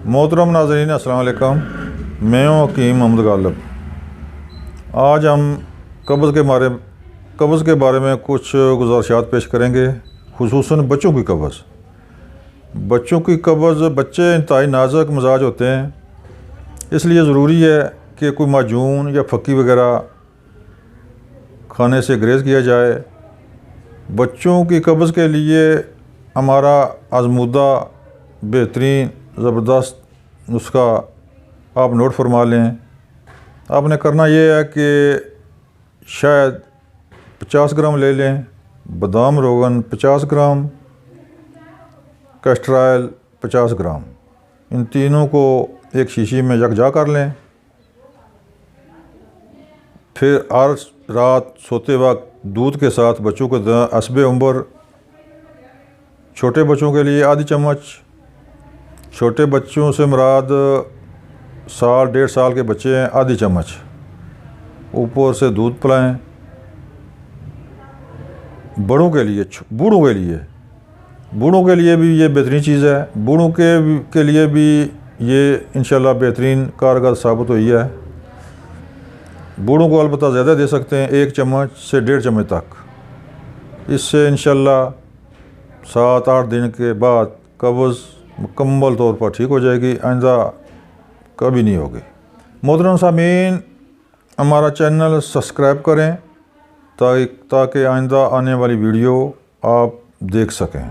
मोहतरम नाज़रीन अस्सलाम वालेकुम, मैं हूँ हकीम गालिब। आज हम कब्ज़ के बारे में कुछ गुज़ारिशात पेश करेंगे, खुसूसन बच्चों की कब्ज़। बच्चों की कब्ज़, बच्चे इंतहाई नाजुक मिजाज होते हैं, इसलिए ज़रूरी है कि कोई माजून या फ़क्की वगैरह खाने से ग्रेज़ किया जाए। बच्चों की कब्ज़ के लिए हमारा आज़मूदा बेहतरीन ज़बरदस्त नुस्खा आप नोट फरमा लें। आपने करना ये है कि शायद 50 ग्राम ले लें बादाम रोगन, 50 ग्राम कैस्टर ऑयल, 50 ग्राम, इन तीनों को एक शीशी में यकजा कर लें। फिर हर रात सोते वक्त दूध के साथ बच्चों को हस्बे उम्र, छोटे बच्चों के लिए आधी चम्मच, छोटे बच्चों से मुराद साल 1.5 साल के बच्चे हैं, आधी चम्मच ऊपर से दूध पिलाएं। बूढ़ों के लिए भी ये बेहतरीन चीज़ है। बूढ़ों के लिए भी ये इंशाल्लाह बेहतरीन कारगर साबित हुई है। बूढ़ों को अलबत्ता ज़्यादा दे सकते हैं, 1 चम्मच से 1.5 चम्मच तक। इससे इंशाल्लाह 7-8 दिन के बाद कब्ज़ मुकम्मल तौर पर ठीक हो जाएगी, आइंदा कभी नहीं होगी। मोहतरम सामीन, हमारा चैनल सब्सक्राइब करें ताकि आइंदा आने वाली वीडियो आप देख सकें।